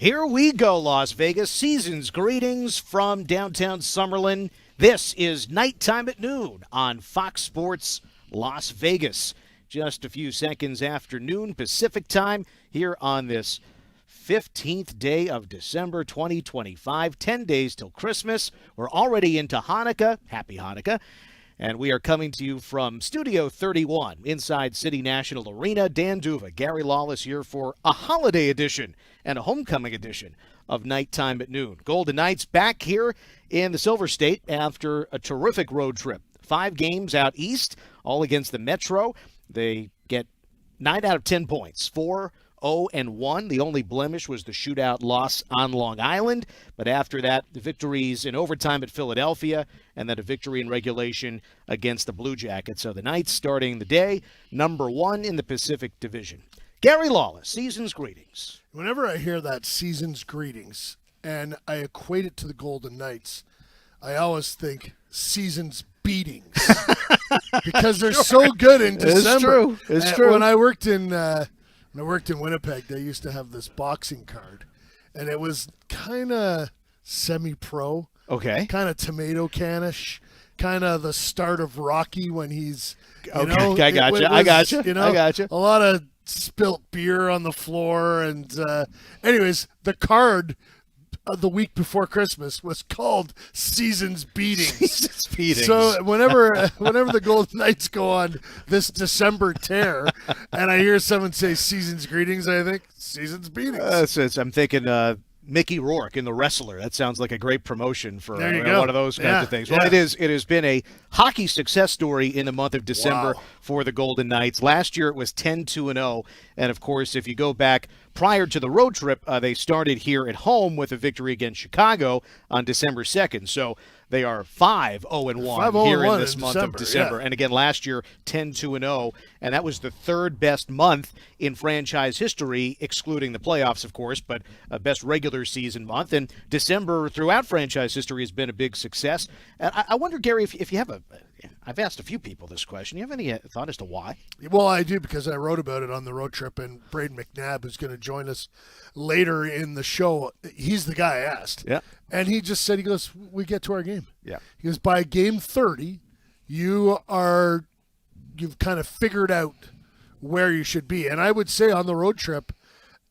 Here we go, Las Vegas. Season's greetings from downtown Summerlin. This is Nighttime at Noon on Fox Sports Las Vegas. Just a few seconds after noon Pacific time here on this 15th day of December 2025. 10 days till Christmas. We're already into Hanukkah. Happy Hanukkah. And we are coming to you from Studio 31 inside City National Arena. D'uva, Gary Lawless here for a holiday edition and a homecoming edition of Nighttime at Noon. Golden Knights back here in the Silver State after a terrific road trip. 5 games out east, all against the Metro. They get 9 out of 10 points, 4-0-1. The only blemish was the shootout loss on Long Island. But after that, the victories in overtime at Philadelphia and then a victory in regulation against the Blue Jackets. So the Knights starting the day, number 1 in the Pacific Division. Gary Lawless, season's greetings. Whenever I hear that season's greetings and I equate it to the Golden Knights, I always think season's beatings because they're so good in December. It's true. When I worked in Winnipeg, they used to have this boxing card, and it was kind of semi-pro, kind of tomato canish, kind of the start of Rocky when he's I got you. A lot of spilt beer on the floor, and anyways, the card the week before Christmas was called Season's Beatings. So whenever the Golden Knights go on this December tear, and I hear someone say Season's Greetings, I think Season's Beatings. I'm thinking Mickey Rourke in The Wrestler. That sounds like a great promotion for one of those kinds of things. Well, it has been a hockey success story in the month of December for the Golden Knights. Last year it was 10-2-0, and of course, if you go back prior to the road trip, they started here at home with a victory against Chicago on December 2nd. So they are 5-0-1 here in this month of December. And again, last year, 10-2-0, and that was the third best month in franchise history, excluding the playoffs, of course, but best regular season month. And December throughout franchise history has been a big success. And I wonder, Gary, if you have I've asked a few people this question. You have any thought as to why? Well, I do, because I wrote about it on the road trip, and Braden McNab, who's going to join us later in the show, he's the guy I asked. Yeah. And he just said, he goes, we get to our game. Yeah. He goes, by game 30, you've kind of figured out where you should be. And I would say on the road trip,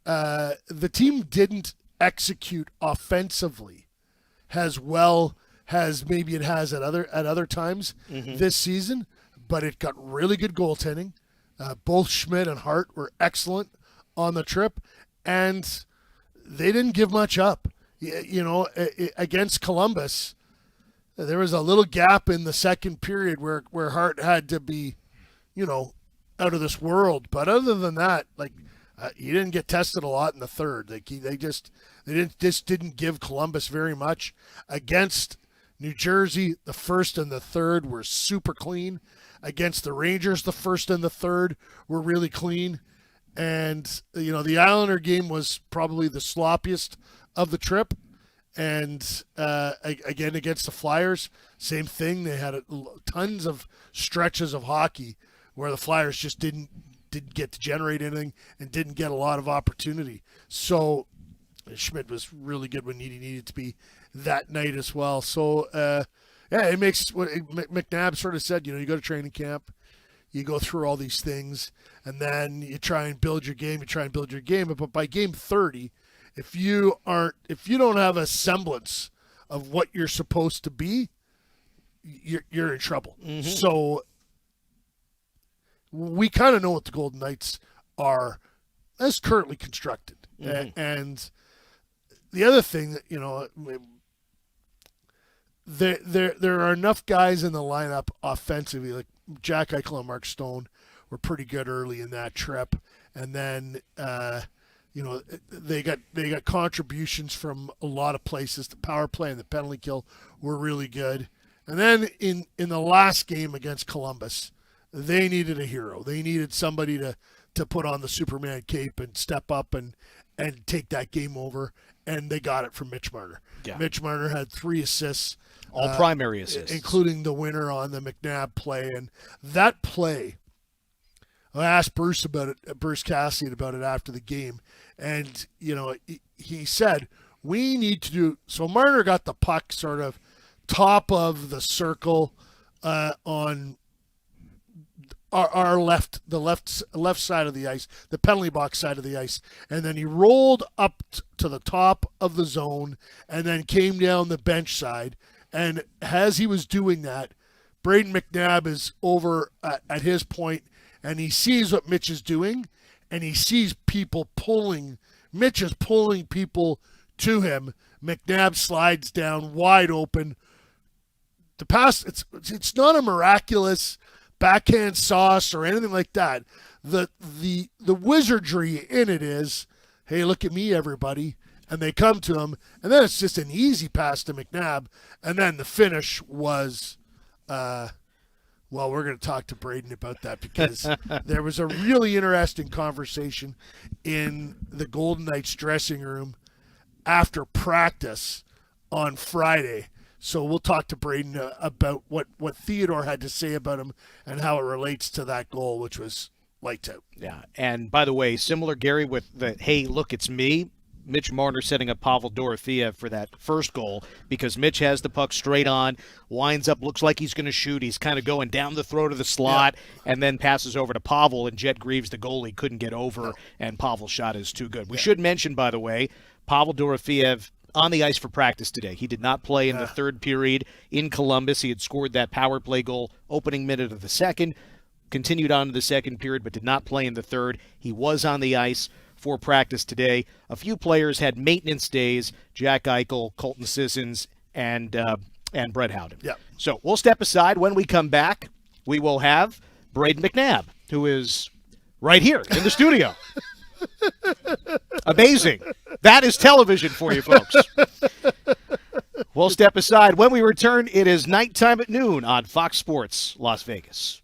the team didn't execute offensively as well as maybe it has at other times this season, but it got really good goaltending. Both Schmidt and Hart were excellent on the trip, and they didn't give much up. Against Columbus, there was a little gap in the second period where Hart had to be, out of this world. But other than that, he didn't get tested a lot in the third. They didn't give Columbus very much. Against New Jersey, the first and the third were super clean. Against the Rangers, the first and the third were really clean. And, the Islander game was probably the sloppiest of the trip. And, again, against the Flyers, same thing. They had tons of stretches of hockey where the Flyers just didn't get to generate anything and didn't get a lot of opportunity. So Schmidt was really good when he needed to be that night as well. So, it makes what McNabb sort of said, you go to training camp, you go through all these things, and then you try and build your game, But by game 30, if you don't have a semblance of what you're supposed to be, you're in trouble. Mm-hmm. So we kind of know what the Golden Knights are as currently constructed. Mm-hmm. And the other thing that, there are enough guys in the lineup offensively, like Jack Eichel and Mark Stone were pretty good early in that trip. And then, they got contributions from a lot of places. The power play and the penalty kill were really good. And then in the last game against Columbus, they needed a hero. They needed somebody to put on the Superman cape and step up and and take that game over, and they got it from Mitch Marner. Yeah. Mitch Marner had 3 assists. All primary assists. Including the winner on the McNab play. And that play, I asked Bruce Cassidy about it after the game. And, he said, we need to do, so Marner got the puck sort of top of the circle on our left side of the ice, the penalty box side of the ice, and then he rolled up to the top of the zone and then came down the bench side. And as he was doing that, Braden McNab is over at his point, and he sees what Mitch is doing, and he sees people pulling. Mitch is pulling people to him. McNab slides down wide open. The pass, it's not a miraculous backhand sauce or anything like that. The wizardry in it is, hey, look at me, everybody. And they come to him, and then it's just an easy pass to McNab. And then the finish was, we're going to talk to Braden about that because there was a really interesting conversation in the Golden Knights dressing room after practice on Friday. So we'll talk to Braden about what Theodore had to say about him and how it relates to that goal, which was lights out. Yeah, and by the way, similar, Gary, with the, hey, look, it's me, Mitch Marner setting up Pavel Dorofeyev for that first goal because Mitch has the puck straight on, winds up, looks like he's going to shoot. He's kind of going down the throat of the slot and then passes over to Pavel, and Jet Greaves, the goalie, couldn't get over, and Pavel's shot is too good. We should mention, by the way, Pavel Dorofeyev on the ice for practice today. He did not play in the third period in Columbus. He had scored that power play goal opening minute of the second, continued on to the second period, but did not play in the third. He was on the ice for practice today. A few players had maintenance days: Jack Eichel, Colton Sissons, and Brett Howden. Yeah. So we'll step aside. When we come back, we will have Braden McNab, who is right here in the studio. Amazing. That is television for you folks. We'll step aside. When we return, it is Nighttime at Noon on Fox Sports Las Vegas.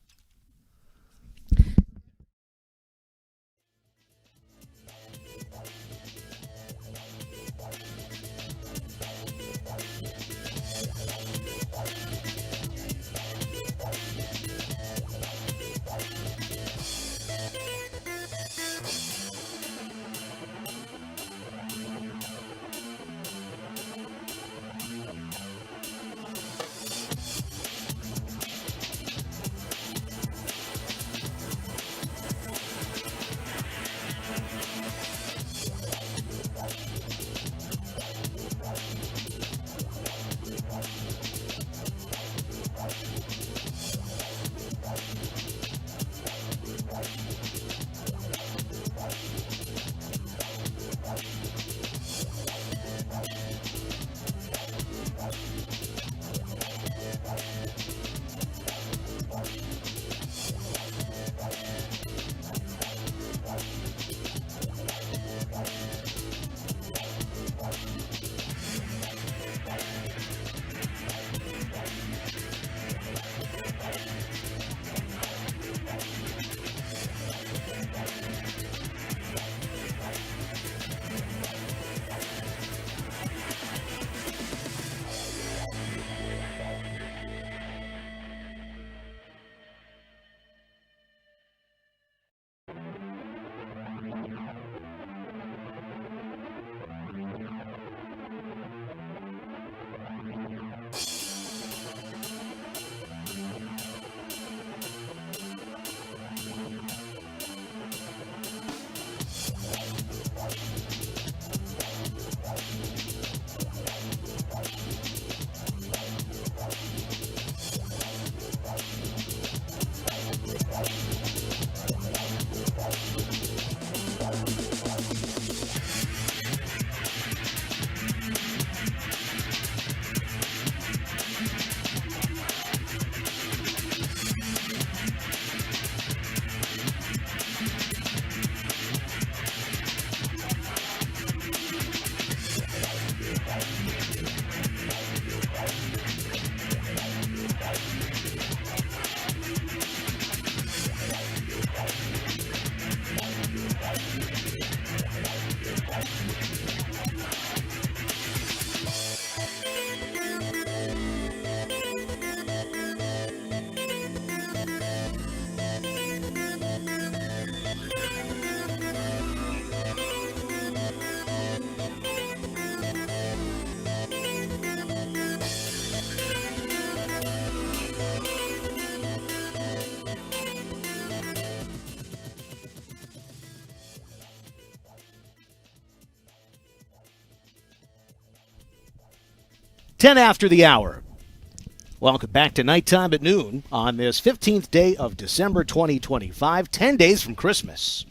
10 after the hour. Welcome back to Nighttime at Noon on this 15th day of December 2025, 10 days from Christmas.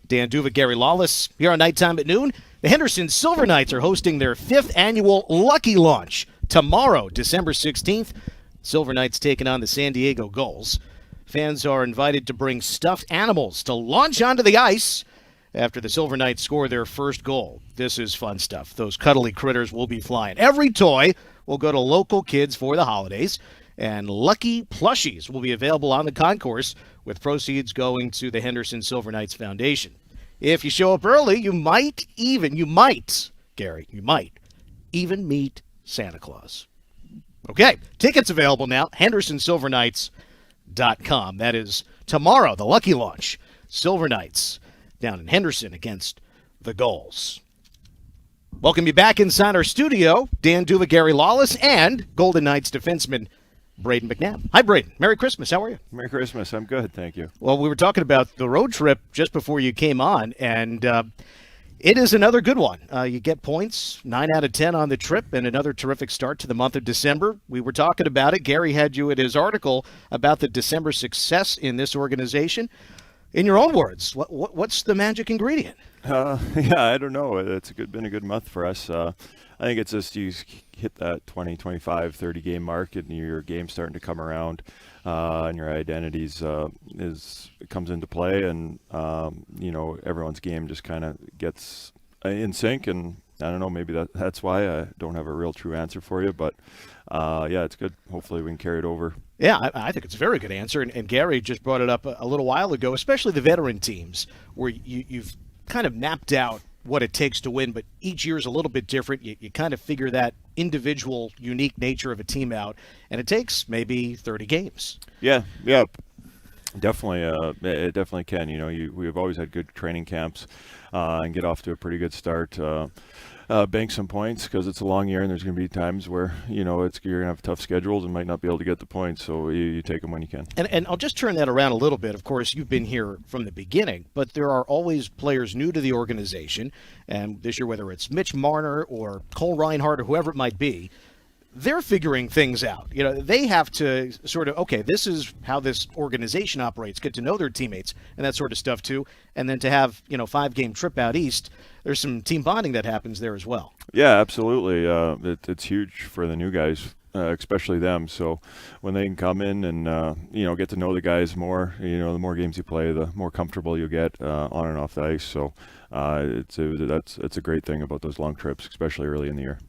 D'uva and Gary Lawless here on Nighttime at Noon. The Henderson Silver Knights are hosting their 5th annual Lucky Launch tomorrow, December 16th. Silver Knights taking on the San Diego Gulls. Fans are invited to bring stuffed animals to launch onto the ice after the Silver Knights score their first goal. This is fun stuff. Those cuddly critters will be flying. Every toy will go to local kids for the holidays, and lucky plushies will be available on the concourse, with proceeds going to the Henderson Silver Knights Foundation. If you show up early, you might even meet Santa Claus. Okay, tickets available now, HendersonSilverKnights.com. That is tomorrow, the Lucky Launch. Silver Knights down in Henderson against the Gulls. Welcome you back inside our studio, D'uva, Gary Lawless, and Golden Knights defenseman Braden McNab. Hi, Braden. Merry Christmas. How are you? Merry Christmas. I'm good, thank you. Well, we were talking about the road trip just before you came on, and it is another good one. You get points, 9 out of 10 on the trip, and another terrific start to the month of December. We were talking about it. Gary had you at his article about the December success in this organization. In your own words, what's the magic ingredient? Yeah, I don't know. It's been a good month for us. I think it's just you hit that 20, 25, 30 game mark, and your game's starting to come around, and your identities comes into play, and everyone's game just kind of gets in sync. And I don't know, maybe that's why I don't have a real true answer for you, but yeah, it's good. Hopefully we can carry it over. Yeah, I think it's a very good answer, and Gary just brought it up a little while ago, especially the veteran teams, where you've kind of mapped out what it takes to win, but each year is a little bit different. You kind of figure that individual, unique nature of a team out, and it takes maybe 30 games. Yeah, definitely. It definitely can. We've always had good training camps and get off to a pretty good start. Bank some points because it's a long year, and there's going to be times where you're going to have tough schedules and might not be able to get the points, so you take them when you can. And I'll just turn that around a little bit. Of course, you've been here from the beginning, but there are always players new to the organization, and this year, whether it's Mitch Marner or Cole Reinhardt or whoever it might be, they're figuring things out. They have to sort of, okay, this is how this organization operates, get to know their teammates and that sort of stuff too. And then to have, 5-game trip out east, there's some team bonding that happens there as well. Yeah, absolutely. It's huge for the new guys, especially them. So when they can come in and, get to know the guys more, the more games you play, the more comfortable you get on and off the ice. So it's a great thing about those long trips, especially early in the year.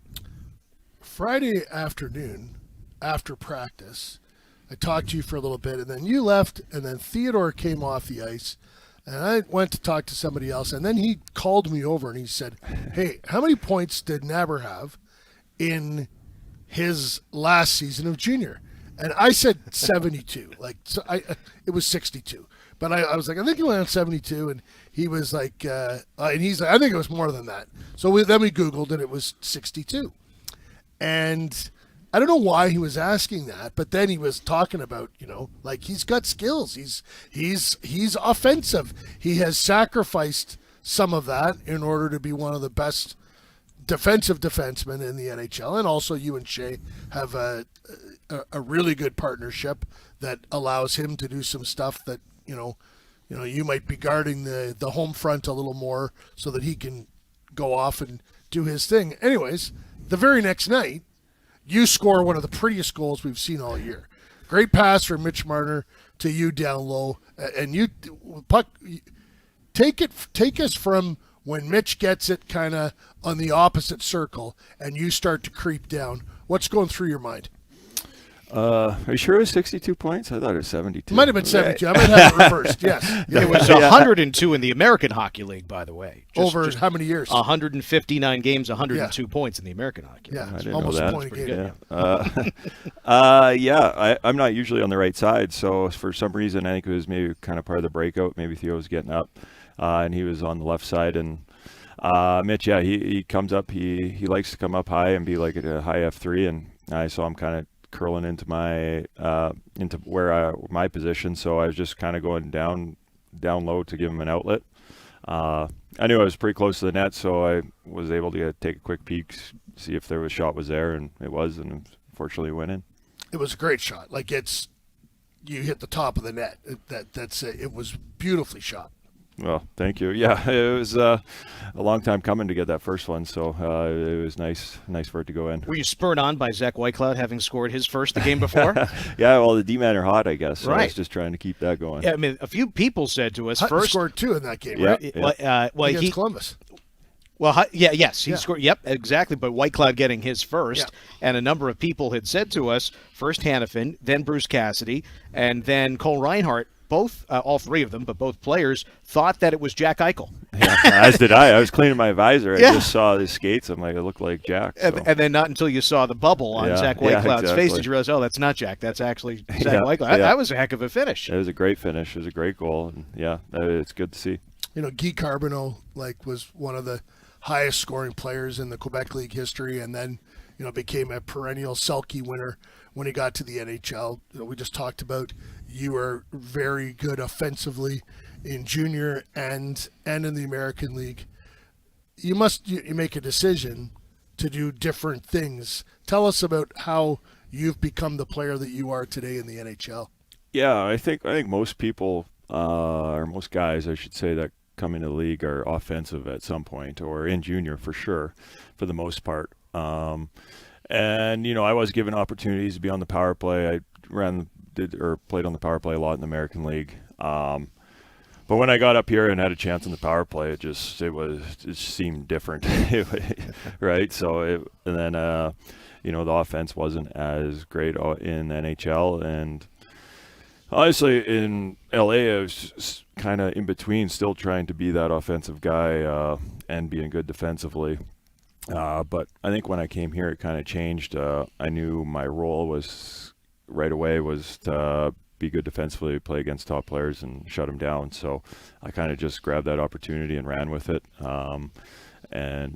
Friday afternoon, after practice, I talked to you for a little bit, and then you left, and then Theodore came off the ice, and I went to talk to somebody else, and then he called me over, and he said, hey, how many points did Naber have in his last season of junior? And I said 72. It was 62. But I was like, I think he went on 72, and he was like, and he's like, I think it was more than that. So then we Googled, and it was 62. And I don't know why he was asking that, but then he was talking about, he's got skills. He's offensive. He has sacrificed some of that in order to be one of the best defensive defensemen in the NHL. And also you and Shea have a really good partnership that allows him to do some stuff that, you might be guarding the home front a little more so that he can go off and do his thing. Anyways, the very next night, you score one of the prettiest goals we've seen all year. Great pass from Mitch Marner to you down low, and you puck. Take us from when Mitch gets it kind of on the opposite circle, and you start to creep down. What's going through your mind? Are you sure it was 62 points? I thought it was 72. Might have been 72. I might have it reversed. Yes. It was 102 in the American Hockey League, by the way. Over how many years? 159 games, 102 points in the American Hockey League. Yeah, I didn't almost know that. a point a game. I'm not usually on the right side, so for some reason I think it was maybe kind of part of the breakout. Maybe Theo was getting up, and he was on the left side, and Mitch, he comes up. He likes to come up high and be like at a high F3, and I saw him kind of curling into my my position, so I was just kind of going down low to give him an outlet, I knew I was pretty close to the net, so I was able to take a quick peek, see if there was shot was there, and it was, and fortunately it went in. It was a great shot. Like you hit the top of the net. It was beautifully shot. Well, thank you. Yeah, it was a long time coming to get that first one, so it was nice for it to go in. Were you spurred on by Zach Whitecloud having scored his first the game before? Yeah, well, the D-men are hot, I guess. So right. I was just trying to keep that going. Yeah, I mean, a few people said to us Hutton first scored 2 in that game, Yeah, right? yeah. Against Columbus. Well, yes, he Yeah. scored. Yep, exactly. But Whitecloud getting his first, and a number of people had said to us first Hannafin, then Bruce Cassidy, and then Cole Reinhardt. Both, all three of them, but both players thought that it was Jack Eichel. Yeah, as did I. I was cleaning my visor. I just saw his skates. I'm like, it looked like Jack. So. And then not until you saw the bubble on Zach Whitecloud's face did you realize, oh, that's not Jack. That's actually Zach Whitecloud. That was a heck of a finish. It was a great finish. It was a great goal. And it's good to see. You know, Guy Carbonneau was one of the highest scoring players in the Quebec League history, and then became a perennial Selke winner when he got to the NHL. We just talked about you were very good offensively in junior and in the American League. You make a decision to do different things. Tell us about how you've become the player that you are today in the NHL. Yeah, I think most people, or most guys, I should say, that come into the league are offensive at some point, or in junior for sure, for the most part. And I was given opportunities to be on the power play. I played on the power play a lot in the American League. But when I got up here and had a chance on the power play, it just seemed different, right? So the offense wasn't as great in NHL, and honestly in LA I was kind of in between, still trying to be that offensive guy and being good defensively. But I think when I came here, it kind of changed. I knew my role was right away was to be good defensively, play against top players, and shut them down. So I kind of just grabbed that opportunity and ran with it. And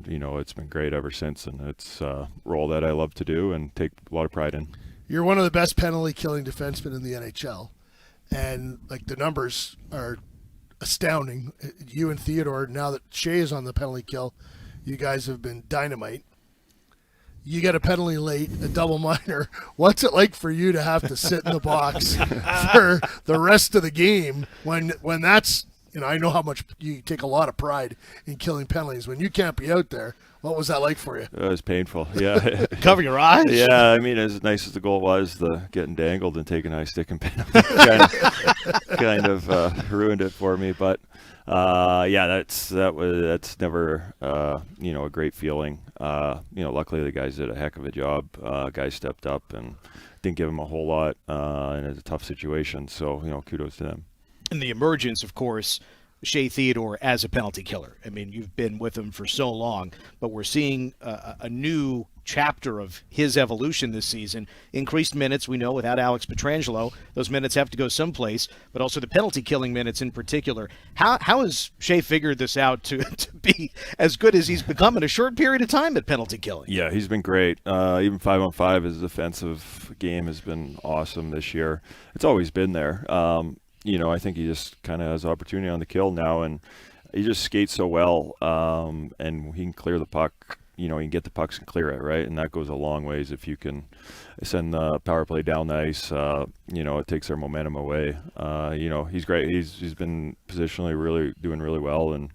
it's been great ever since, and it's a role that I love to do and take a lot of pride in. You're one of the best penalty killing defensemen in the NHL, and the numbers are astounding. You and Theodore, now that Shea is on the penalty kill, you guys have been dynamite. You get a penalty late, a double minor. What's it like for you to have to sit in the box for the rest of the game when that's, I know how much you take a lot of pride in killing penalties. When you can't be out there, what was that like for you? It was painful, yeah. Cover your eyes? Yeah, I mean, as nice as the goal was, the getting dangled and taking a high stick and penalty kind of ruined it for me. But that's never a great feeling. Luckily the guys did a heck of a job. Guys stepped up and didn't give them a whole lot, and it's a tough situation. So kudos to them. And the emergence, of course, Shea Theodore as a penalty killer. I mean, you've been with him for so long, but we're seeing a new chapter of his evolution this season. Increased minutes, we know, without Alex Pietrangelo. Those minutes have to go someplace, but also the penalty killing minutes in particular. How has Shea figured this out to be as good as he's become in a short period of time at penalty killing? Yeah, he's been great. Even 5-on-5, his defensive game has been awesome this year. It's always been there. I think he just kind of has opportunity on the kill now, and he just skates so well, and he can clear the puck. He can get the pucks and clear it, right? And that goes a long ways if you can send the power play down the ice. It takes their momentum away. He's great. He's been positionally doing really well, and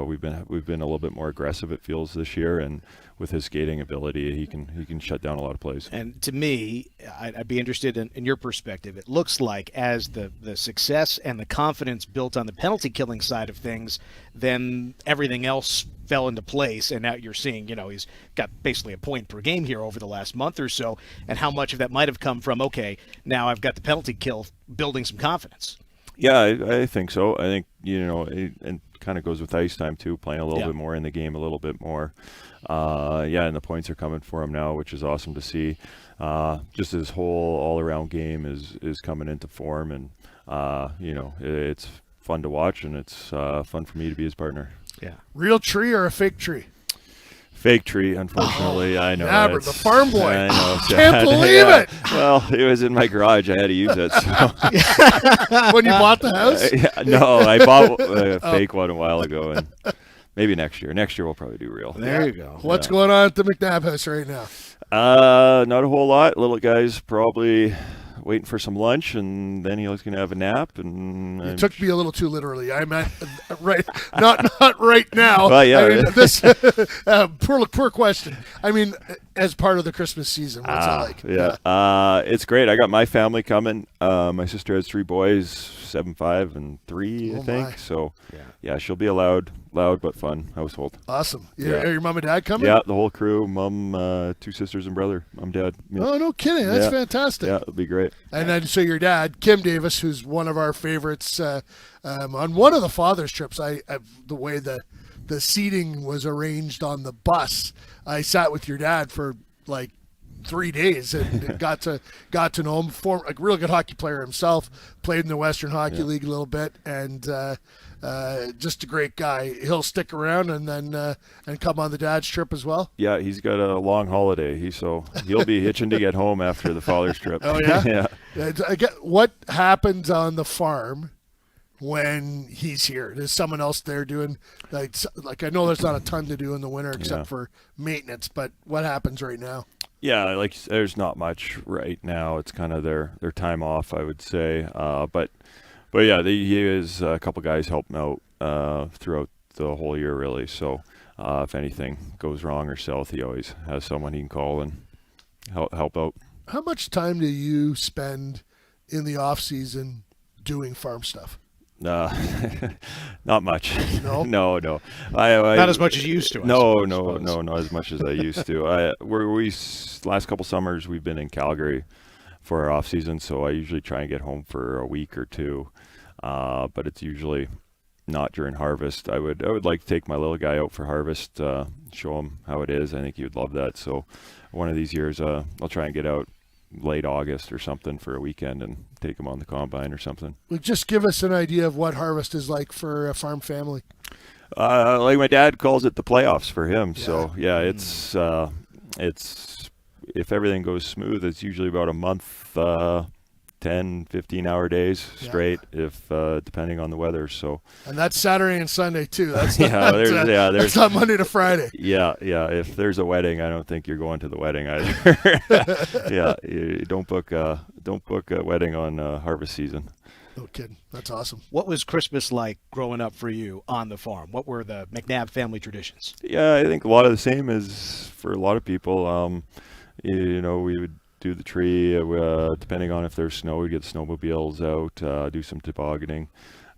we've been a little bit more aggressive, it feels, this year, and with his skating ability, he can shut down a lot of plays. And to me, I'd be interested in your perspective. It looks like as the success and the confidence built on the penalty killing side of things, then everything else fell into place, and now you're seeing, he's got basically a point per game here over the last month or so, and how much of that might have come from, okay, now I've got the penalty kill building some confidence. Yeah, I think so. I think, and kind of goes with ice time too, playing a little bit more in the game, a little bit more. And the points are coming for him now, which is awesome to see. Just his whole all-around game is coming into form, and it's fun to watch, and it's fun for me to be his partner. Yeah. Real tree or a fake tree? Fake tree, unfortunately. I know. Nabber, the farm boy. I know. Can't believe Yeah. it. Well, it was in my garage. I had to use it. So. When you bought the house? Yeah, no, I bought a fake one a while ago, and maybe next year. Next year we'll probably do real. There you go. What's going on at the McNab house right now? Not a whole lot. Little guy's probably waiting for some lunch, and then he's going to have a nap. And It took me a little too literally. I meant right, not right now. Well, yeah. I mean, this poor question. I mean, as part of the Christmas season, what's it like? Yeah. It's great. I got my family coming. My sister has 3 boys, 7, 5, and 3, I think. My. So, yeah, she'll be a loud but fun household. Awesome. Yeah. Are your mom and dad coming? Yeah, the whole crew. Mom, 2 sisters and brother. Mom, dad. Yeah. Oh, no kidding. That's Yeah. fantastic. Yeah, it'll be great. And then, so your dad, Kim Davis, who's one of our favorites, on one of the father's trips, the way the seating was arranged on the bus, I sat with your dad for like 3 days and got to know him. A real good hockey player himself, played in the Western Hockey League a little bit, and just a great guy. He'll stick around and then and come on the dad's trip as well. Yeah, he's got a long holiday. He'll be itching to get home after the father's trip. Oh yeah. Yeah. I get what happens on the farm when he's here. There's someone else there doing like I know there's not a ton to do in the winter except for maintenance, but what happens right now? Yeah, like there's not much right now. It's kind of their time off, I would say. But yeah, he is a couple guys helping out throughout the whole year, really. So if anything goes wrong or south, he always has someone he can call and help out. How much time do you spend in the off season doing farm stuff? Not much. No? No. Not as much as you used to. No, not as much as I used to. Last couple summers we've been in Calgary for our off season, so I usually try and get home for a week or 2, but it's usually not during harvest. I would like to take my little guy out for harvest, show him how it is. I think he would love that. So one of these years, I'll try and get out late August or something for a weekend and take him on the combine or something. Well, just give us an idea of what harvest is like for a farm family. Like my dad calls it the playoffs for him. Yeah. So yeah, it's if everything goes smooth, it's usually about a month, 10, 15-hour days straight, if depending on the weather. So. And that's Saturday and Sunday too. That's not, that's not Monday to Friday. Yeah. If there's a wedding, I don't think you're going to the wedding either. Yeah, you don't book a wedding on harvest season. No kidding. That's awesome. What was Christmas like growing up for you on the farm? What were the McNab family traditions? Yeah, I think a lot of the same as for a lot of people. We would do the tree, depending on if there's snow, we'd get the snowmobiles out, do some tobogganing.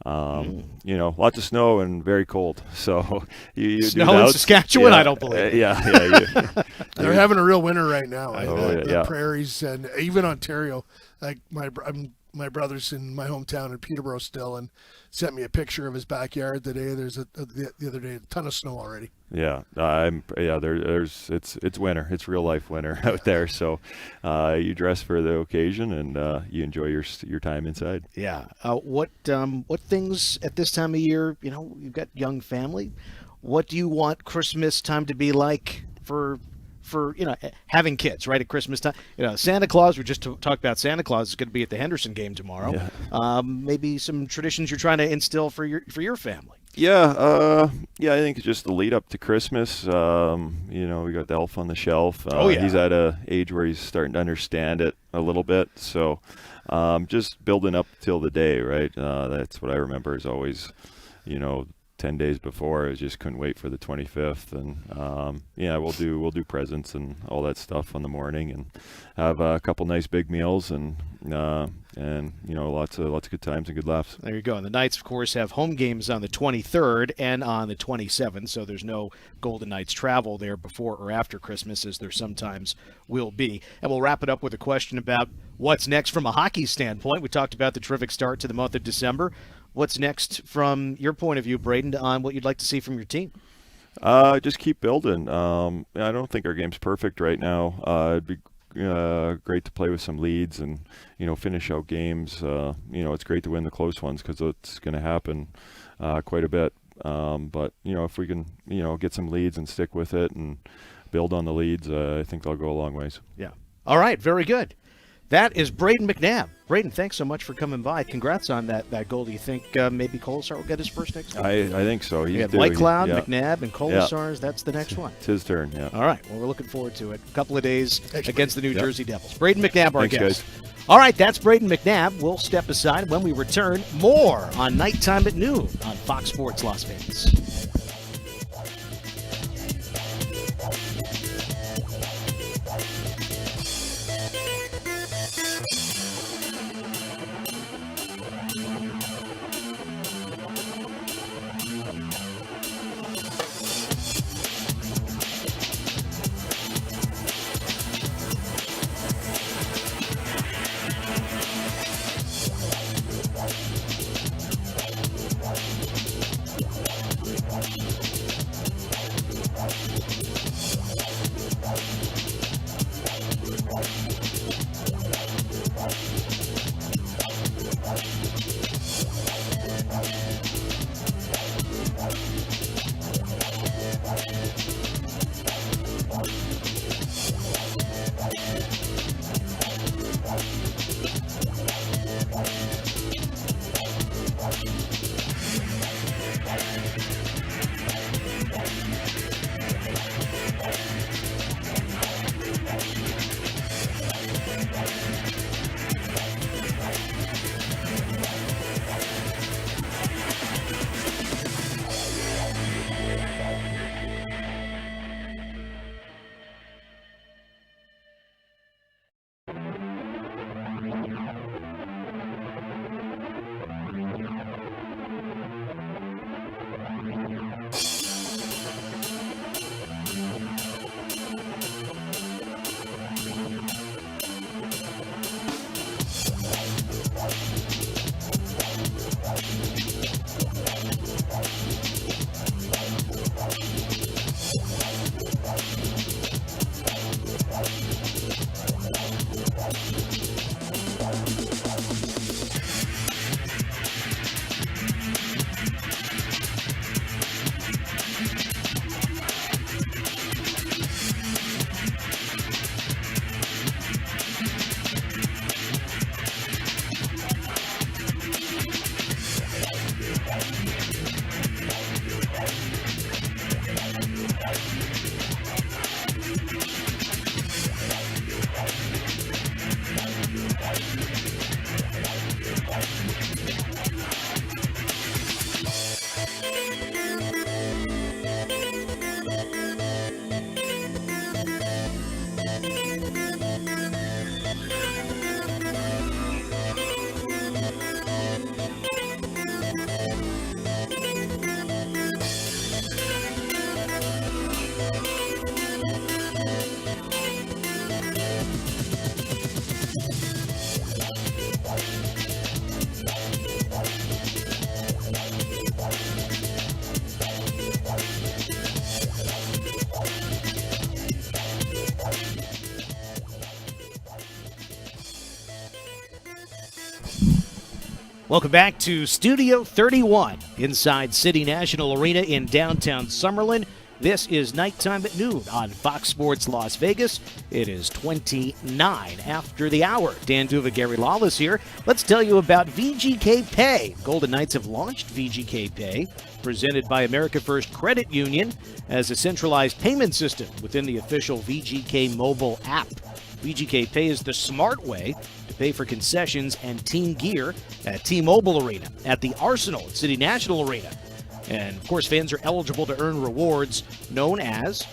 Lots of snow and very cold. So you snow do in Saskatchewan, I don't believe. They're having a real winter right now. The prairies and even Ontario. Like my brother's in my hometown in Peterborough still, and sent me a picture of his backyard today. There's the other day a ton of snow already. Yeah, it's winter. It's real life winter out there. So you dress for the occasion and you enjoy your time inside. Yeah. What things at this time of year? You've got young family. What do you want Christmas time to be like for having kids, right, at Christmas time? Santa Claus, we just talked about Santa Claus is going to be at the Henderson game tomorrow. Yeah. Maybe some traditions you're trying to instill for your family. Yeah, I think it's just the lead up to Christmas. We got the elf on the shelf. He's at a age where he's starting to understand it a little bit. So just building up till the day, right? That's what I remember is always, 10 days before. I just couldn't wait for the 25th, and we'll do presents and all that stuff on the morning, and have a couple nice big meals, and lots of good times and good laughs. There you go. And the Knights, of course, have home games on the 23rd and on the 27th, so there's no Golden Knights travel there before or after Christmas, as there sometimes will be. And we'll wrap it up with a question about what's next from a hockey standpoint. We talked about the terrific start to the month of December. What's next from your point of view, Braden, on what you'd like to see from your team? Just keep building. I don't think our game's perfect right now. It'd be great to play with some leads and, finish out games. It's great to win the close ones because it's going to happen quite a bit. But if we can get some leads and stick with it and build on the leads, I think they'll go a long ways. Yeah. All right. Very good. That is Braden McNab. Braden, thanks so much for coming by. Congrats on that goal. Do you think maybe Colasar will get his first next one? I think so. He's White Cloud, McNab, and Colasar's. That's the next one. It's his turn, yeah. All right. Well, we're looking forward to it. A couple of days against the New Jersey Devils. Braden McNab, our Thanks, guest. guys. All right, that's Braden McNab. We'll step aside when we return. More on Nighttime at Noon on Fox Sports Las Vegas. Welcome back to Studio 31 inside City National Arena in downtown Summerlin. This is Nighttime at Noon on Fox Sports Las Vegas. It is 29 after the hour. D'uva and Gary Lawless here. Let's tell you about VGK Pay. Golden Knights have launched VGK Pay, presented by America First Credit Union, as a centralized payment system within the official VGK mobile app. VGK Pay is the smart way to pay for concessions and team gear at T-Mobile Arena, at the Arsenal at City National Arena. And, of course, fans are eligible to earn rewards known as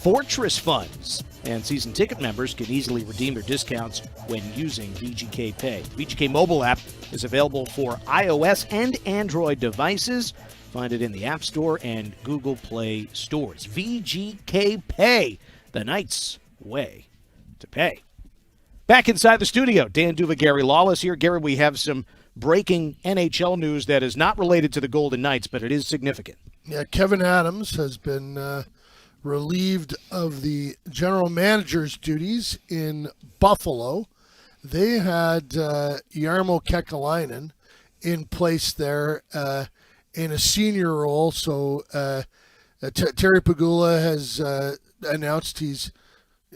Fortress Funds. And season ticket members can easily redeem their discounts when using VGK Pay. The VGK mobile app is available for iOS and Android devices. Find it in the App Store and Google Play stores. VGK Pay, the Knights' way to pay. Back inside the studio, D'uva and Gary Lawless here. Gary, we have some breaking NHL news that is not related to the Golden Knights, but it is significant. Yeah, Kevin Adams has been relieved of the general manager's duties in Buffalo. They had Jarmo Kekalainen in place there, in a senior role. So Terry Pagula has announced he's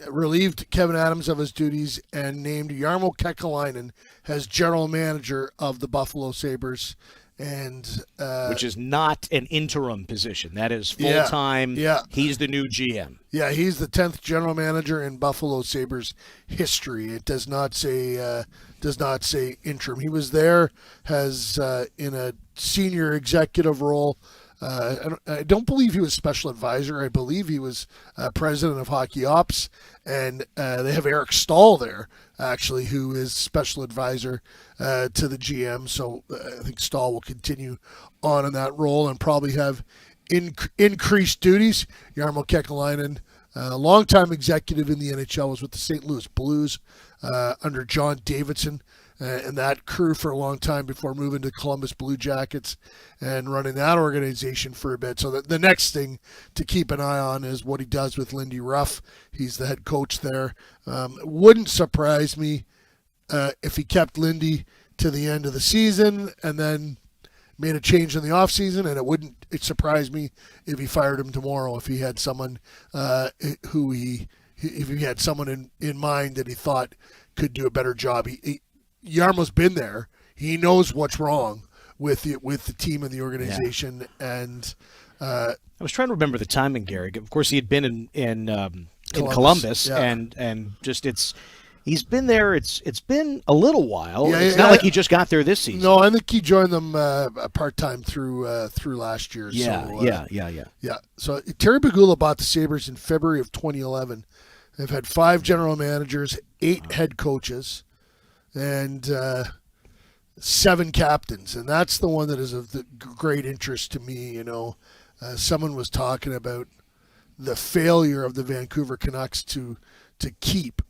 relieved Kevin Adams of his duties and named Jarmo Kekalainen as general manager of the Buffalo Sabres. And which is not an interim position. That is full-time. Yeah. He's the new GM. Yeah, he's the 10th general manager in Buffalo Sabres history. It does not say interim. He was there as in a senior executive role. I don't believe he was special advisor. I believe he was president of hockey ops, and they have Eric Stahl there, actually, who is special advisor to the GM. So I think Stahl will continue on in that role and probably have increased duties. Jarmo Kekalainen, longtime executive in the NHL, was with the St. Louis Blues under John Davidson and that crew for a long time before moving to Columbus Blue Jackets and running that organization for a bit. So the next thing to keep an eye on is what he does with Lindy Ruff. He's the head coach there. It wouldn't surprise me if he kept Lindy to the end of the season and then made a change in the offseason, and it wouldn't surprise me if he fired him tomorrow if he had someone if he had someone in mind that he thought could do a better job. Jarmo's been there. He knows what's wrong with the team and the organization. Yeah. And I was trying to remember the timing, Gary. Of course, he had been in Columbus, yeah. and just he's been there. It's been a little while. Yeah, it's not like he just got there this season. No, I think he joined them part-time through last year. Yeah, so, yeah. So Terry Pagula bought the Sabres in February of 2011. They've had 5 general managers, 8 head coaches, and 7 captains. And that's the one that is of the great interest to me. Someone was talking about the failure of the Vancouver Canucks to keep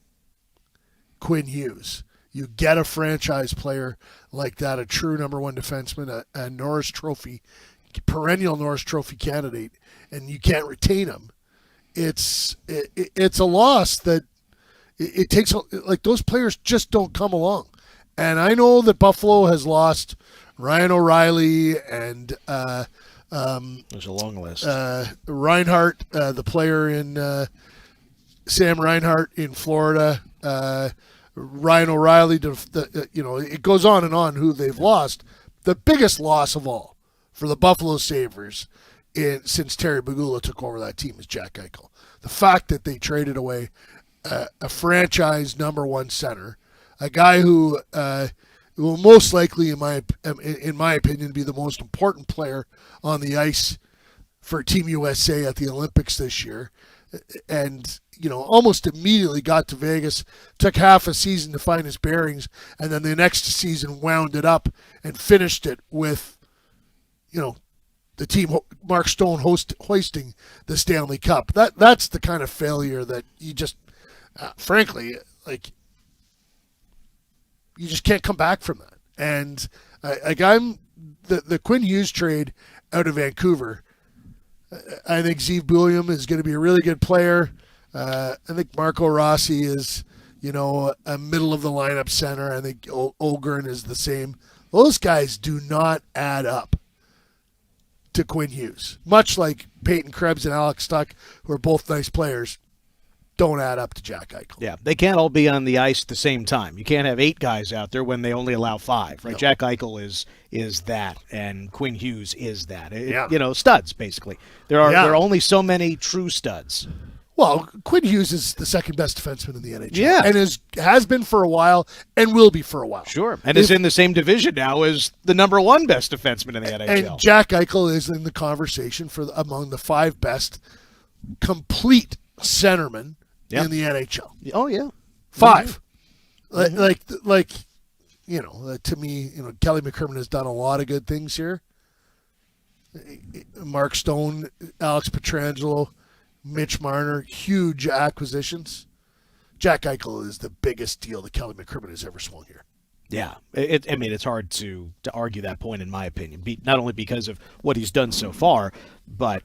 Quinn Hughes. You get a franchise player like that, a true number 1 defenseman, a Norris Trophy, perennial Norris Trophy candidate, and you can't retain him. It's a loss that it takes, like, those players just don't come along. And I know that Buffalo has lost Ryan O'Reilly and there's a long list. Reinhart, the player in Sam Reinhart in Florida. Ryan O'Reilly, it goes on and on who they've lost. The biggest loss of all for the Buffalo Sabres since Terry Pagula took over that team is Jack Eichel. The fact that they traded away a franchise number 1 center, a guy who will most likely, in my opinion, be the most important player on the ice for Team USA at the Olympics this year, and almost immediately got to Vegas, took half a season to find his bearings, and then the next season wound it up and finished it with, the team, Mark Stone hoisting the Stanley Cup. That's the kind of failure that you just, frankly, like, you just can't come back from that. And the Quinn Hughes trade out of Vancouver, I think Zeev Bulliam is going to be a really good player. I think Marco Rossi is, a middle of the lineup center. I think Ogren is the same. Those guys do not add up to Quinn Hughes. Much like Peyton Krebs and Alex Tuck, who are both nice players, don't add up to Jack Eichel. Yeah, they can't all be on the ice at the same time. You can't have 8 guys out there when they only allow 5, right? No. Jack Eichel is that, and Quinn Hughes is that. Studs, basically. There are only so many true studs. Well, Quinn Hughes is the second best defenseman in the NHL. Yeah. And has been for a while and will be for a while. Sure. And is in the same division now as the number 1 best defenseman in the NHL. And Jack Eichel is in the conversation for among the 5 best complete centermen in the NHL. Oh, yeah. 5. Mm-hmm. To me, Kelly McCrimmon has done a lot of good things here. Mark Stone, Alex Pietrangelo, Mitch Marner, huge acquisitions. Jack Eichel is the biggest deal that Kelly McCrimmon has ever swung here. Yeah, it's hard to argue that point, in my opinion. Not only because of what he's done so far, but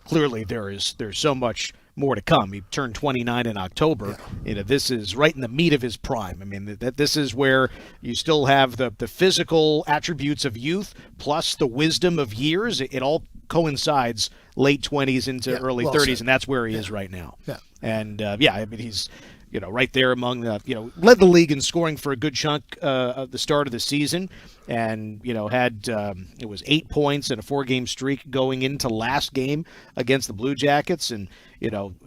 clearly there's so much more to come. He turned 29 in October. This is right in the meat of his prime. I mean, this is where you still have the physical attributes of youth plus the wisdom of years. It all coincides late 20s into early 30s, said. and that's where he is right now. Yeah. And, I mean, he's right there among the, led the league in scoring for a good chunk of the start of the season, and, had, it was 8 points in a 4-game streak going into last game against the Blue Jackets, and,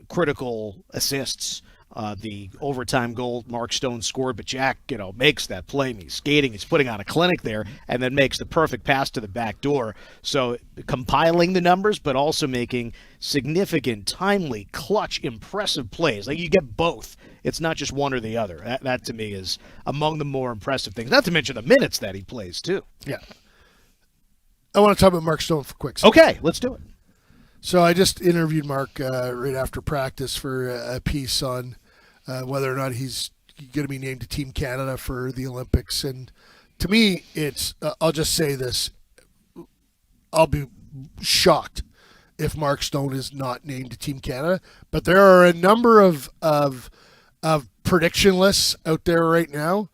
critical assists. The overtime goal Mark Stone scored, but Jack, makes that play. He's skating, he's putting on a clinic there, and then makes the perfect pass to the back door. So compiling the numbers, but also making significant, timely, clutch, impressive plays. Like, you get both. It's not just one or the other. That to me is among the more impressive things. Not to mention the minutes that he plays too. Yeah. I want to talk about Mark Stone for a quick second. Okay, let's do it. So I just interviewed Mark right after practice for a piece on whether or not he's going to be named to Team Canada for the Olympics. And to me, it's I'll just say this. I'll be shocked if Mark Stone is not named to Team Canada. But there are a number of prediction lists out there right now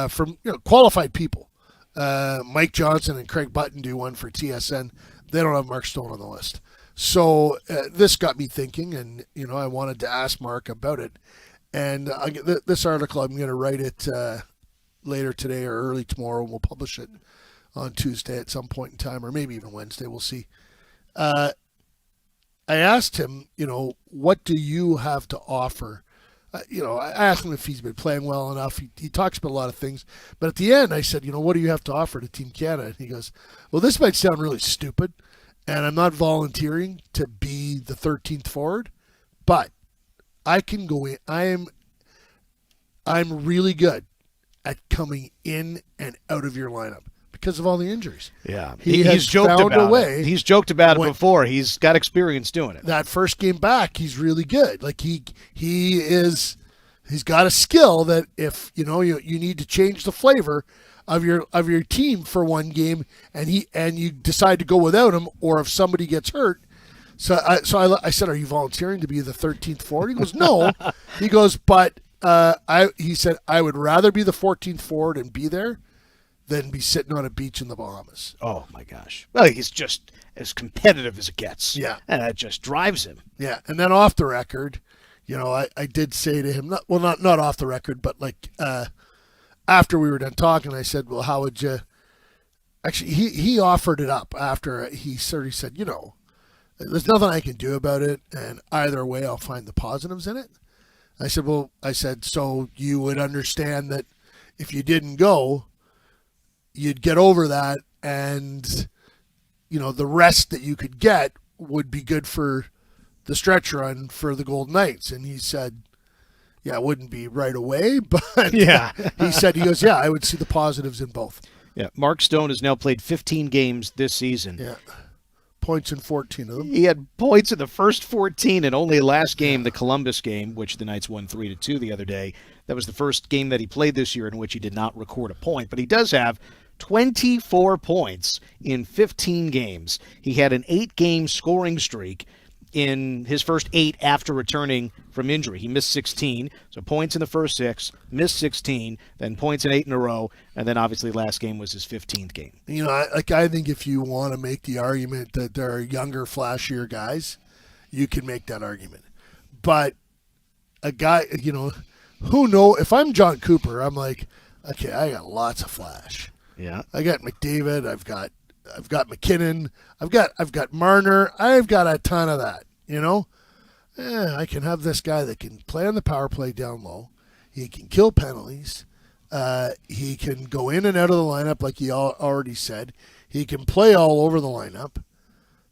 from qualified people. Mike Johnson and Craig Button do one for TSN. They don't have Mark Stone on the list. So this got me thinking, and I wanted to ask Mark about it. And this article, I'm going to write it later today or early tomorrow, and we'll publish it on Tuesday at some point in time, or maybe even Wednesday. We'll see. I asked him, what do you have to offer? I asked him if he's been playing well enough. He talks about a lot of things. But at the end, I said, what do you have to offer to Team Canada? And he goes, well, this might sound really stupid, and I'm not volunteering to be the 13th forward, but I can go in. I'm really good at coming in and out of your lineup because of all the injuries. Yeah, he's joked found about a way. it. He's joked about it before. He's got experience doing it. That first game back, he's really good. Like he's got a skill that if you need to change the flavor of your team for one game, and you decide to go without him, or if somebody gets hurt. So I said, are you volunteering to be the 13th forward? He goes, no. He goes, but he said, I would rather be the 14th forward and be there than be sitting on a beach in the Bahamas. Oh, my gosh. Well, he's just as competitive as it gets. Yeah. And that just drives him. Yeah. And then off the record, I did say to him, not off the record, but like after we were done talking, I said, well, how would you – actually, he offered it up after he sort of said, there's nothing I can do about it, and either way I'll find the positives in it. I said, so you would understand that if you didn't go, you'd get over that, and, the rest that you could get would be good for the stretch run for the Golden Knights. And he said, yeah, it wouldn't be right away, but yeah. he goes, yeah, I would see the positives in both. Yeah, Mark Stone has now played 15 games this season. Yeah. Points in 14 of them. He had points in the first 14, and only last game, the Columbus game, which the Knights won 3-2 the other day. That was the first game that he played this year in which he did not record a point. But he does have 24 points in 15 games. He had an 8-game scoring streak in his first 8 after returning from injury. He missed 16, so points in the first 6, missed 16, then points in 8 in a row, and then obviously last game was his 15th game. I think if you want to make the argument that there are younger, flashier guys, you can make that argument. But a guy, who knows? If I'm John Cooper, I'm like, okay, I got lots of flash. Yeah. I got McDavid, I've got McKinnon, I've got Marner, I've got a ton of that, I can have this guy that can play on the power play down low. He can kill penalties. He can go in and out of the lineup like he already said. He can play all over the lineup.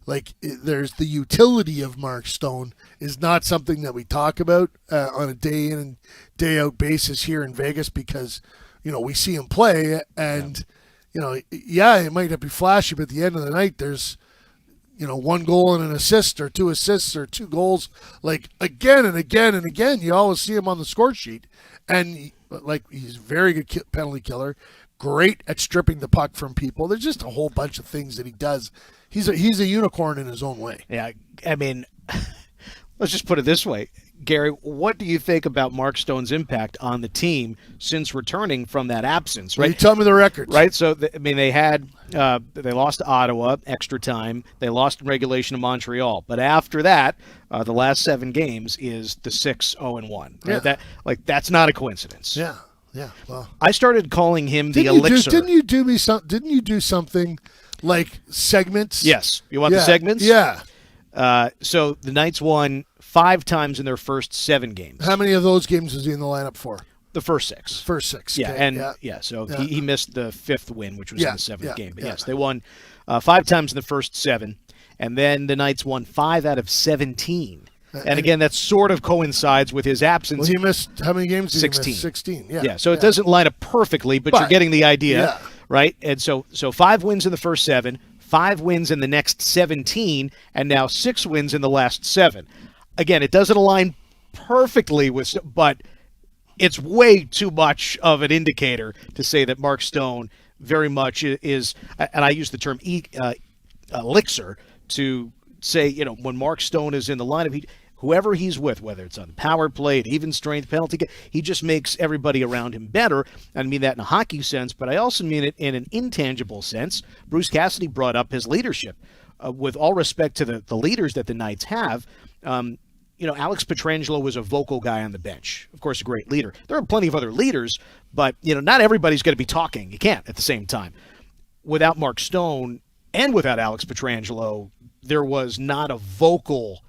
Like, there's the utility of Mark Stone is not something that we talk about on a day in and day out basis here in Vegas because, we see him play and, it might not be flashy, but at the end of the night, there's, 1 goal and an assist or 2 assists or 2 goals, like again and again and again. You always see him on the score sheet. And he's a very good penalty killer, great at stripping the puck from people. There's just a whole bunch of things that he does. He's a unicorn in his own way. Yeah, I mean, let's just put it this way. Gary, what do you think about Mark Stone's impact on the team since returning from that absence? Well, right, you tell me the records. right. So they lost to Ottawa, extra time. They lost in regulation to Montreal, but after that, the last 7 games is the 6-0-1. Right? Yeah. That's not a coincidence. Yeah. Well, I started calling him the elixir. Didn't you do something like segments? Yes. You want the segments? Yeah. So the Knights won 5 times in their first 7 games. How many of those games was he in the lineup for? The first 6. First 6. Yeah, okay. and so he missed the 5th win, which was in the 7th game. But yes, they won 5 times in the first 7, and then the Knights won 5 out of 17. And again, that sort of coincides with his absence. Well, he missed how many games? Did 16. He miss? 16. Yeah. Yeah. So it doesn't line up perfectly, but you're getting the idea, right? And so 5 wins in the first 7, 5 wins in the next 17, and now 6 wins in the last 7. Again, it doesn't align perfectly with, but it's way too much of an indicator to say that Mark Stone very much is, and I use the term elixir to say, when Mark Stone is in the lineup, whoever he's with, whether it's on the power play, even strength penalty, he just makes everybody around him better. I mean that in a hockey sense, but I also mean it in an intangible sense. Bruce Cassidy brought up his leadership. With all respect to the leaders that the Knights have, Alex Pietrangelo was a vocal guy on the bench. Of course, a great leader. There are plenty of other leaders, but not everybody's going to be talking. You can't at the same time. Without Mark Stone and without Alex Pietrangelo, there was not a vocal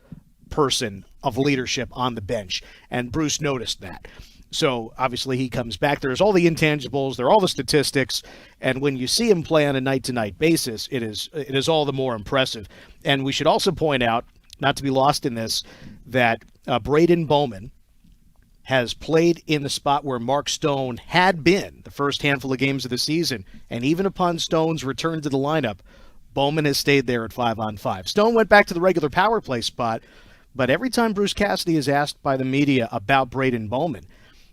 person of leadership on the bench, and Bruce noticed that. So obviously he comes back. There's all the intangibles, there are all the statistics, and when you see him play on a night-to-night basis, it is all the more impressive. And we should also point out, not to be lost in this, that Braden Bowman has played in the spot where Mark Stone had been the first handful of games of the season, and even upon Stone's return to the lineup, Bowman has stayed there at 5-on-5. Stone went back to the regular power play spot, but every time Bruce Cassidy is asked by the media about Braden Bowman,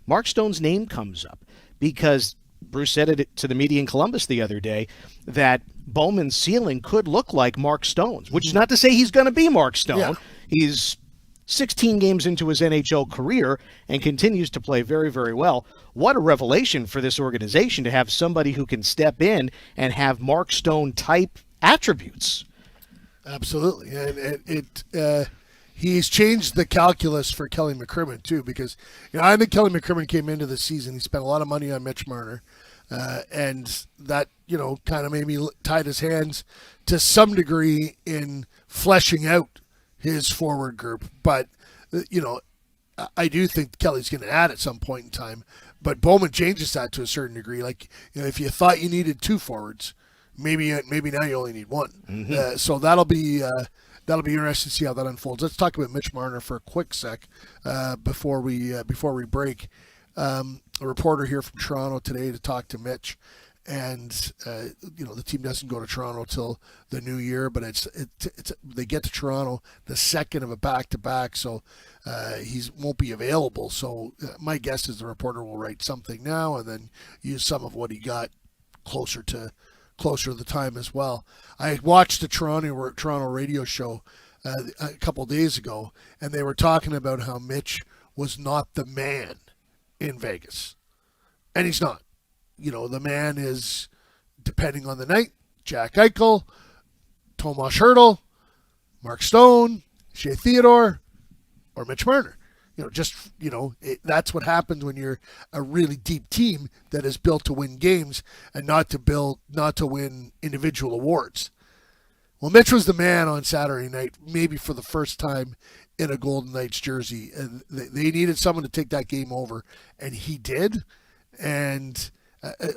Mark Stone's name comes up because Bruce said it to the media in Columbus the other day that Bowman's ceiling could look like Mark Stone's, which is not to say he's going to be Mark Stone. Yeah. He's 16 games into his NHL career and continues to play very, very well. What a revelation for this organization to have somebody who can step in and have Mark Stone type attributes. Absolutely. And he's changed the calculus for Kelly McCrimmon, too, because I think Kelly McCrimmon came into the season. He spent a lot of money on Mitch Marner, and that, kind of maybe tied his hands to some degree in fleshing out his forward group. But, I do think Kelly's going to add at some point in time. But Bowman changes that to a certain degree. Like, if you thought you needed 2 forwards, maybe now you only need 1. Mm-hmm. So that'll be interesting to see how that unfolds. Let's talk about Mitch Marner for a quick sec before we break. A reporter here from Toronto today to talk to Mitch, and the team doesn't go to Toronto till the new year, but they get to Toronto the second of a back-to-back, so he won't be available. So my guess is the reporter will write something now and then use some of what he got closer to the time as well. I watched the Toronto radio show a couple days ago, and they were talking about how Mitch was not the man in Vegas. And he's not. The man is, depending on the night, Jack Eichel, Tomas Hertl, Mark Stone, Shea Theodore, or Mitch Marner. That's what happens when you're a really deep team that is built to win games and not to win individual awards. Well, Mitch was the man on Saturday night, maybe for the first time in a Golden Knights jersey. And they needed someone to take that game over, and he did. And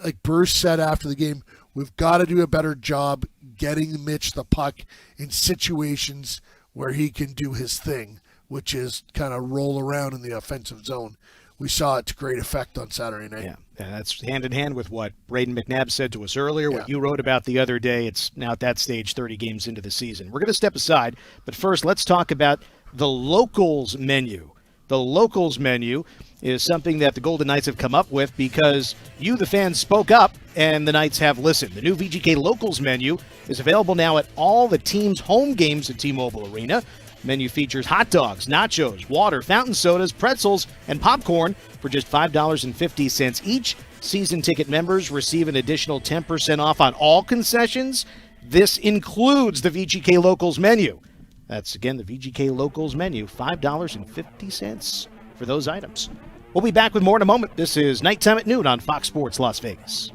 like Bruce said after the game, we've got to do a better job getting Mitch the puck in situations where he can do his thing, which is kind of roll around in the offensive zone. We saw it to great effect on Saturday night. Yeah, and that's hand in hand with what Braden McNab said to us earlier, what you wrote about the other day. It's now at that stage 30 games into the season. We're going to step aside, but first let's talk about the Locals menu. The Locals menu is something that the Golden Knights have come up with because you, the fans, spoke up and the Knights have listened. The new VGK Locals menu is available now at all the team's home games at T-Mobile Arena. Menu features hot dogs, nachos, water, fountain sodas, pretzels, and popcorn for just $5.50 each. Season ticket members receive an additional 10% off on all concessions. This includes the VGK Locals menu. That's, again, the VGK Locals menu, $5.50 for those items. We'll be back with more in a moment. This is Nighttime at Noon on Fox Sports Las Vegas.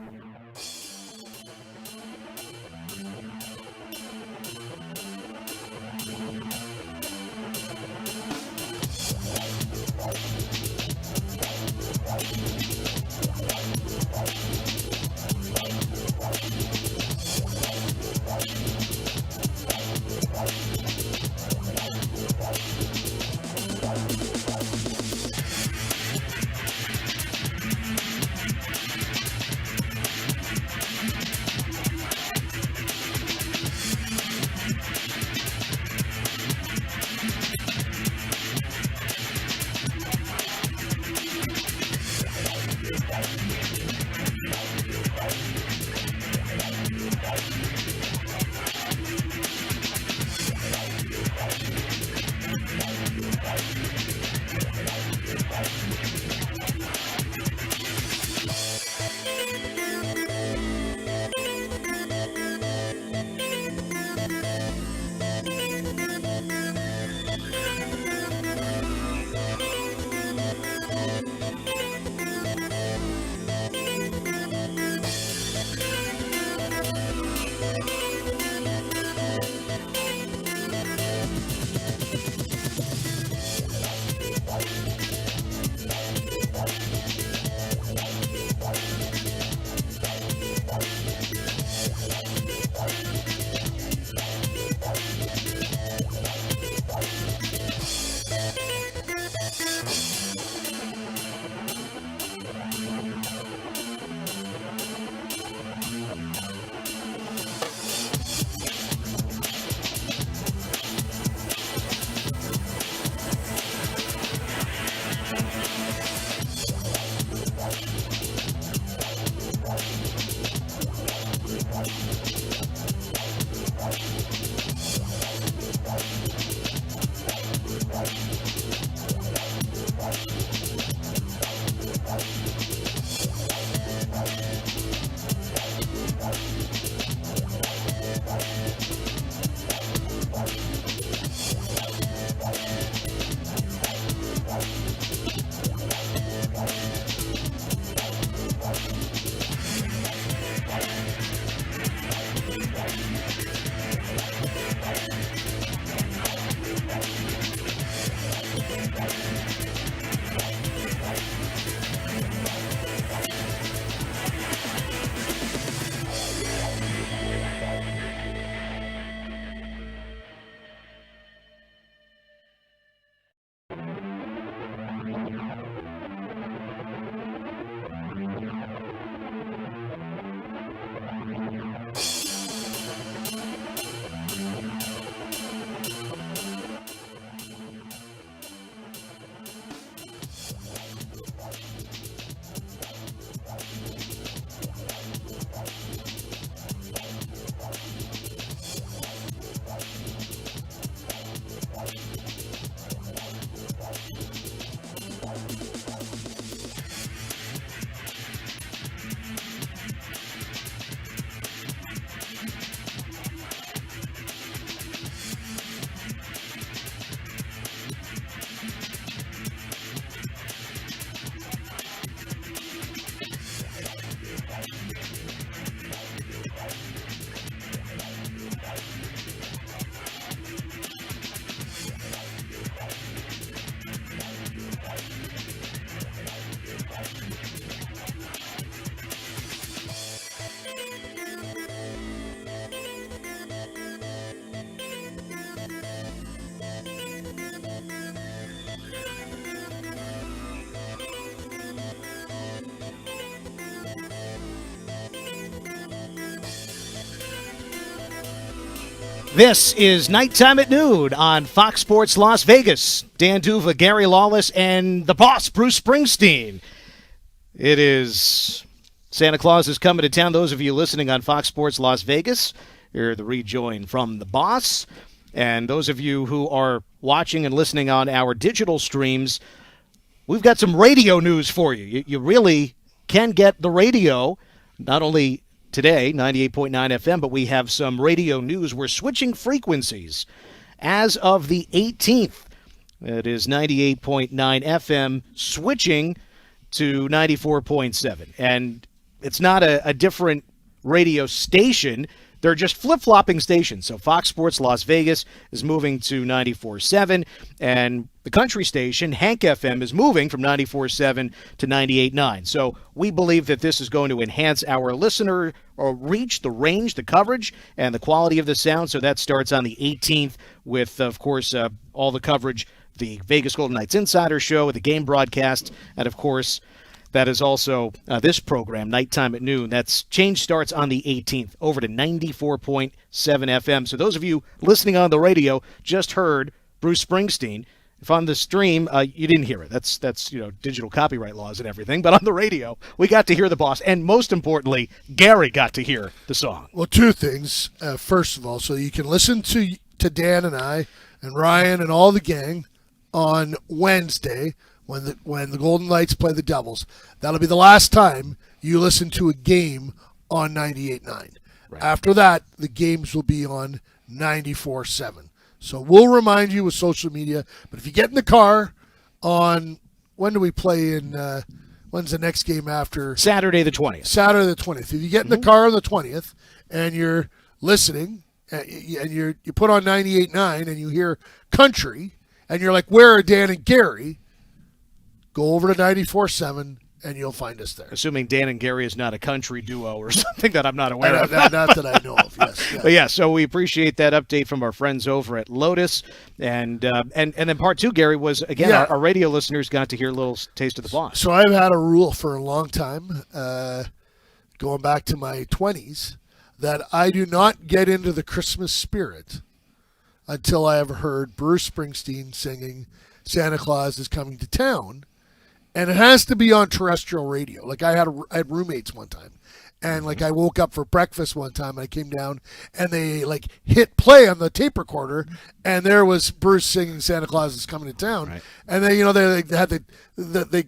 This is Nighttime at Noon on Fox Sports Las Vegas. Dan D'uva, Gary Lawless, and the boss, Bruce Springsteen. It is Santa Claus is coming to town. Those of you listening on Fox Sports Las Vegas, hear the rejoin from the boss. And those of you who are watching and listening on our digital streams, we've got some radio news for you. You really can get the radio, not only today, 98.9 FM, but we have some radio news. We're switching frequencies as of the 18th. It is 98.9 FM, switching to 94.7. And it's not a different radio station. They're just flip-flopping stations. So Fox Sports Las Vegas is moving to 94.7, and the country station, Hank FM, is moving from 94.7 to 98.9. So we believe that this is going to enhance our listener or reach, the range, the coverage, and the quality of the sound. So that starts on the 18th with, of course, all the coverage, the Vegas Golden Knights Insider Show, the game broadcast, and, of course, that is also this program, Nighttime at Noon. That's change starts on the 18th over to 94.7 FM. So those of you listening on the radio just heard Bruce Springsteen. If on the stream you didn't hear it, that's digital copyright laws and everything. But on the radio, we got to hear the boss, and most importantly, Gary got to hear the song. Well, two things. First of all, so you can listen to Dan and I and Ryan and all the gang on Wednesday. When the Golden Knights play the Devils. That'll be the last time you listen to a game on 98.9. Right. After that, the games will be on 94.7. So we'll remind you with social media. But if you get in the car on, when do we play in, when's the next game after? Saturday the 20th. Saturday the 20th. If you get in the car on the 20th and you're listening and you put on 98.9 and you hear country and you're like, where are Dan and Gary? Go over to 94.7, and you'll find us there. Assuming Dan and Gary is not a country duo or something that I'm not aware of. Not that I know of, yes. Yeah. But yeah, so we appreciate that update from our friends over at Lotus. And then part two, Gary, was, again, our radio listeners got to hear a little taste of the boss. So I've had a rule for a long time, going back to my 20s, that I do not get into the Christmas spirit until I have heard Bruce Springsteen singing Santa Claus is Coming to Town. And it has to be on terrestrial radio. Like I had roommates one time, and like I woke up for breakfast one time, and I came down, and they like hit play on the tape recorder, and there was Bruce singing "Santa Claus is Coming to Town," right. And then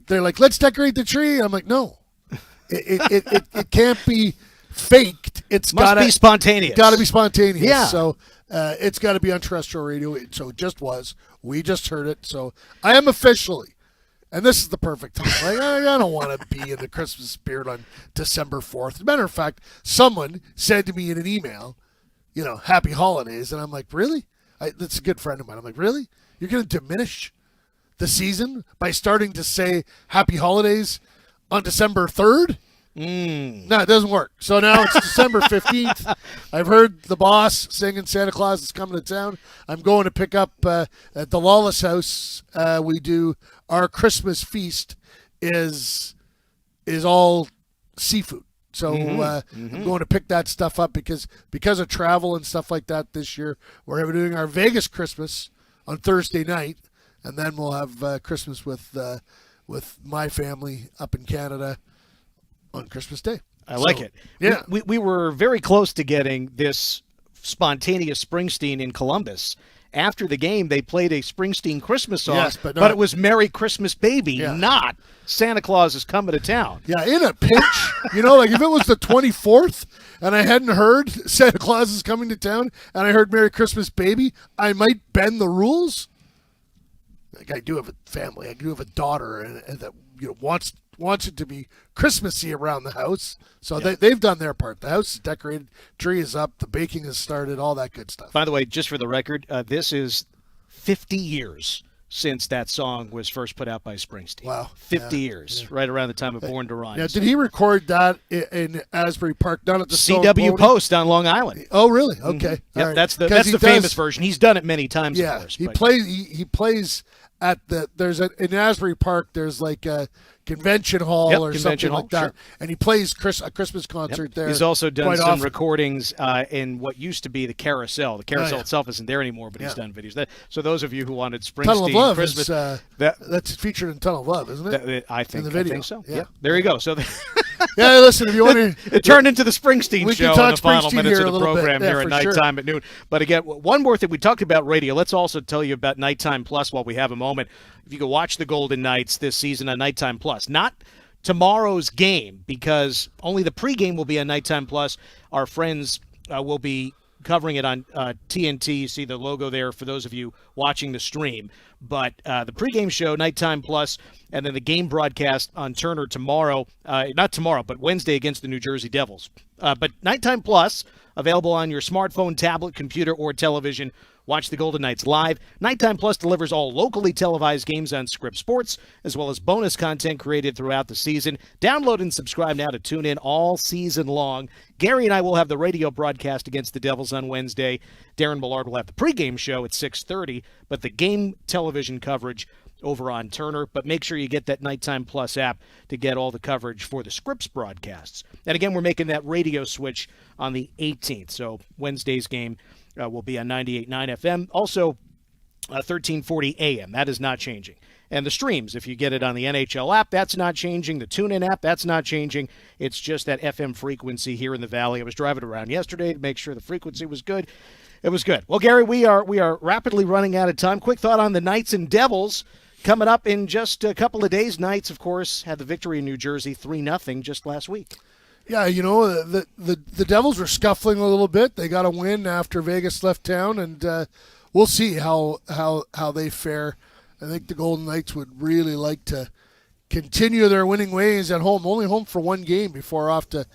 they're like, "Let's decorate the tree." I'm like, "No, it can't be faked. It's must be spontaneous. Got to be spontaneous." Yeah. So it's got to be on terrestrial radio. So it just was. We just heard it. So I am officially. And this is the perfect time. Like, I don't want to be in the Christmas spirit on December 4th. As a matter of fact, someone said to me in an email, happy holidays. And I'm like, really? That's a good friend of mine. I'm like, really? You're going to diminish the season by starting to say happy holidays on December 3rd? No, it doesn't work. So now it's December 15th. I've heard the boss singing Santa Claus is Coming to Town. I'm going to pick up at the Lawless house. We do our Christmas feast is all seafood. So I'm going to pick that stuff up because of travel and stuff like that this year. We're doing our Vegas Christmas on Thursday night, and then we'll have Christmas with my family up in Canada on Christmas Day. I like it. Yeah. We were very close to getting this spontaneous Springsteen in Columbus. After the game, they played a Springsteen Christmas song, yes, but it was Merry Christmas Baby, not Santa Claus is Coming to Town. Yeah, in a pinch, like if it was the 24th and I hadn't heard Santa Claus is Coming to Town and I heard Merry Christmas Baby, I might bend the rules. Like I do have a family. I do have a daughter and that wants it to be Christmassy around the house. So they've done their part. The house is decorated, tree is up, the baking has started, all that good stuff. By the way, just for the record, this is 50 years since that song was first put out by Springsteen. Wow. 50 years, right around the time of Born to Rhyme. Yeah, did he record that in Asbury Park, down at the CW Post on Long Island? Oh, really? Okay. Mm-hmm. Yep, right. that's the famous version. He's done it many times, yeah, of course. He plays at in Asbury Park, there's like a convention hall or something like that. Sure. And he plays a Christmas concert there. He's also done some often. Recordings in what used to be the Carousel. The Carousel itself isn't there anymore, but he's done videos. So those of you who wanted Springsteen Tunnel of Love Christmas, that's featured in Tunnel of Love, isn't it? I think in the video. I think so. Yeah. There you go. So Yeah, listen, if you want to... It turned into the Springsteen We show can in talk the final Springsteen minutes here of a the little bit. program Yeah, here at for nighttime sure. at noon. But again, one more thing. We talked about radio. Let's also tell you about Nighttime Plus while we have a moment. If you can watch the Golden Knights this season on Nighttime Plus. Not tomorrow's game, because only the pregame will be on Nighttime Plus. Our friends will be covering it on TNT. You see the logo there for those of you watching the stream. But the pregame show, Nighttime Plus, and then the game broadcast on Turner tomorrow. Not tomorrow, but Wednesday against the New Jersey Devils. But Nighttime Plus, available on your smartphone, tablet, computer, or television. Watch the Golden Knights live. Nighttime Plus delivers all locally televised games on Script Sports, as well as bonus content created throughout the season. Download and subscribe now to tune in all season long. Gary and I will have the radio broadcast against the Devils on Wednesday. Darren Millard will have the pregame show at 6:30, but the game television coverage over on Turner. But make sure you get that Nighttime Plus app to get all the coverage for the Scripps broadcasts. And again, we're making that radio switch on the 18th, so Wednesday's game will be on 98.9 FM. Also, 1340 AM. That is not changing. And the streams, if you get it on the NHL app, that's not changing. The TuneIn app, that's not changing. It's just that FM frequency here in the Valley. I was driving around yesterday to make sure the frequency was good. It was good. Well, Gary, we are rapidly running out of time. Quick thought on the Knights and Devils coming up in just a couple of days. Knights, of course, had the victory in New Jersey 3-0 just last week. Yeah, you know, the Devils were scuffling a little bit. They got a win after Vegas left town, and we'll see how they fare. I think the Golden Knights would really like to continue their winning ways at home. Only home for one game before off to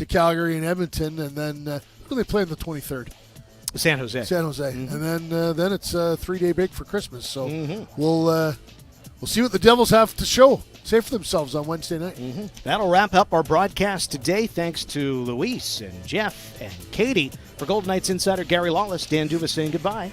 Calgary and Edmonton, and then who do they play on the 23rd? San Jose. Mm-hmm. And then it's a 3-day break for Christmas. So we'll see what the Devils have to say for themselves on Wednesday night. Mm-hmm. That'll wrap up our broadcast today. Thanks to Luis and Jeff and Katie. For Golden Knights insider Gary Lawless, Dan D'uva saying goodbye.